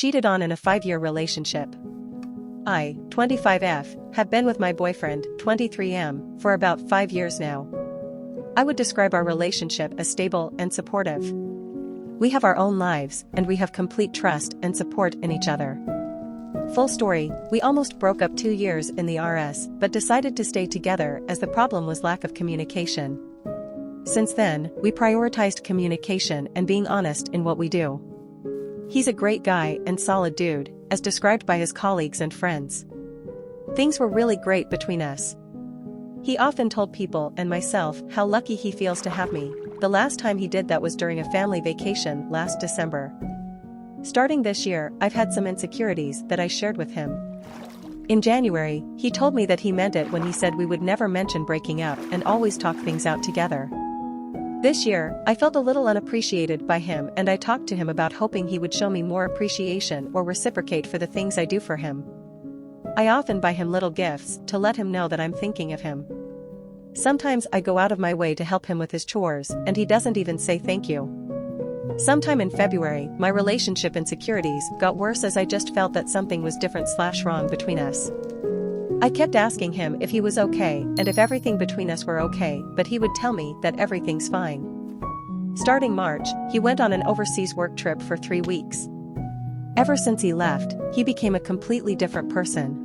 cheated on in a 5-year relationship. I, 25F, have been with my boyfriend, 23M, for about 5 years now. I would describe our relationship as stable and supportive. We have our own lives, and we have complete trust and support in each other. Full story, we almost broke up 2 years in the RS but decided to stay together as the problem was lack of communication. Since then, we prioritized communication and being honest in what we do. He's a great guy and solid dude, as described by his colleagues and friends. Things were really great between us. He often told people and myself how lucky he feels to have me. The last time he did that was during a family vacation last December. Starting this year, I've had some insecurities that I shared with him. In January, he told me that he meant it when he said we would never mention breaking up and always talk things out together. This year, I felt a little unappreciated by him and I talked to him about hoping he would show me more appreciation or reciprocate for the things I do for him. I often buy him little gifts to let him know that I'm thinking of him. Sometimes I go out of my way to help him with his chores and he doesn't even say thank you. Sometime in February, my relationship insecurities got worse as I just felt that something was different/wrong between us. I kept asking him if he was okay and if everything between us were okay, but he would tell me that everything's fine. Starting March, he went on an overseas work trip for 3 weeks. Ever since he left, he became a completely different person.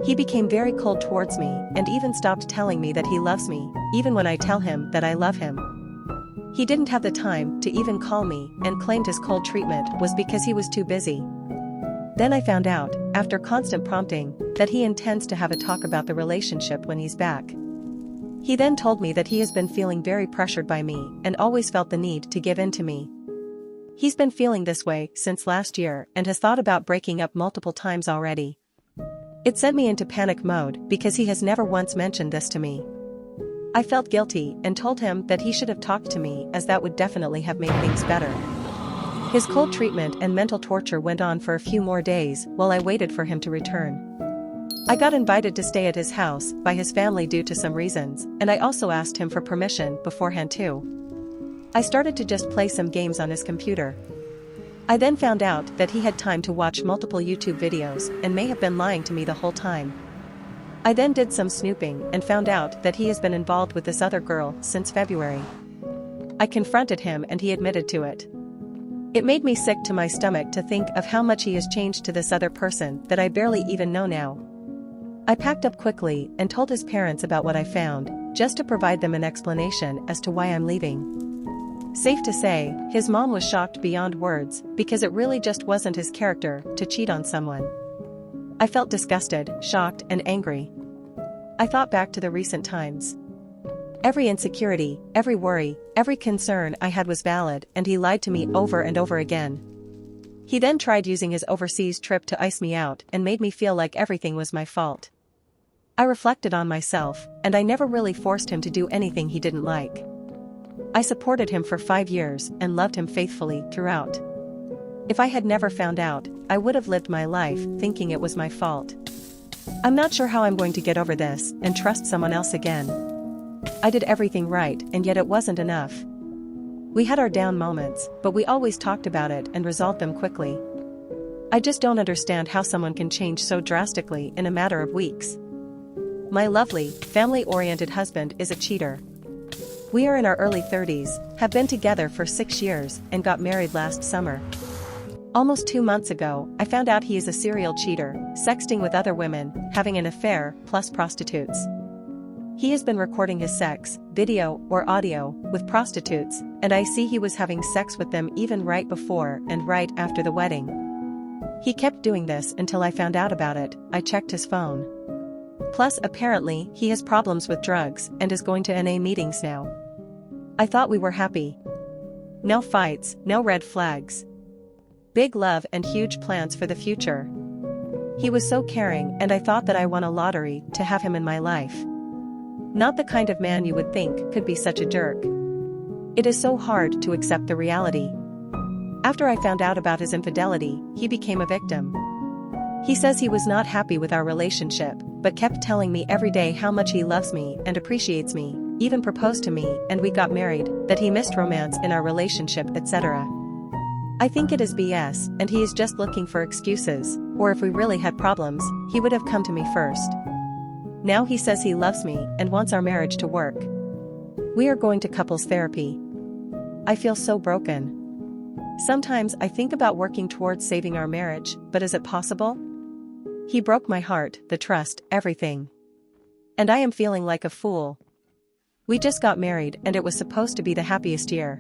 He became very cold towards me and even stopped telling me that he loves me, even when I tell him that I love him. He didn't have the time to even call me and claimed his cold treatment was because he was too busy. Then I found out, after constant prompting, that he intends to have a talk about the relationship when he's back. He then told me that he has been feeling very pressured by me and always felt the need to give in to me. He's been feeling this way since last year and has thought about breaking up multiple times already. It sent me into panic mode because he has never once mentioned this to me. I felt guilty and told him that he should have talked to me as that would definitely have made things better. His cold treatment and mental torture went on for a few more days while I waited for him to return. I got invited to stay at his house by his family due to some reasons, and I also asked him for permission beforehand too. I started to just play some games on his computer. I then found out that he had time to watch multiple YouTube videos and may have been lying to me the whole time. I then did some snooping and found out that he has been involved with this other girl since February. I confronted him and he admitted to it. It made me sick to my stomach to think of how much he has changed to this other person that I barely even know now. I packed up quickly and told his parents about what I found, just to provide them an explanation as to why I'm leaving. Safe to say, his mom was shocked beyond words because it really just wasn't his character to cheat on someone. I felt disgusted, shocked, and angry. I thought back to the recent times. Every insecurity, every worry, every concern I had was valid and he lied to me over and over again. He then tried using his overseas trip to ice me out and made me feel like everything was my fault. I reflected on myself, and I never really forced him to do anything he didn't like. I supported him for 5 years and loved him faithfully throughout. If I had never found out, I would have lived my life thinking it was my fault. I'm not sure how I'm going to get over this and trust someone else again. I did everything right and yet it wasn't enough. We had our down moments, but we always talked about it and resolved them quickly. I just don't understand how someone can change so drastically in a matter of weeks. My lovely, family-oriented husband is a cheater. We are in our early 30s, have been together for 6 years, and got married last summer. Almost 2 months ago, I found out he is a serial cheater, sexting with other women, having an affair, plus prostitutes. He has been recording his sex, video or audio, with prostitutes, and I see he was having sex with them even right before and right after the wedding. He kept doing this until I found out about it. I checked his phone. Plus, apparently, he has problems with drugs and is going to NA meetings now. I thought we were happy. No fights, no red flags. Big love and huge plans for the future. He was so caring and I thought that I won a lottery to have him in my life. Not the kind of man you would think could be such a jerk. It is so hard to accept the reality. After I found out about his infidelity, he became a victim. He says he was not happy with our relationship, but kept telling me every day how much he loves me and appreciates me, even proposed to me and we got married, that he missed romance in our relationship, etc. I think it is BS, and he is just looking for excuses, or if we really had problems, he would have come to me first. Now he says he loves me and wants our marriage to work. We are going to couples therapy. I feel so broken. Sometimes I think about working towards saving our marriage, but is it possible? He broke my heart, the trust, everything. And I am feeling like a fool. We just got married and it was supposed to be the happiest year.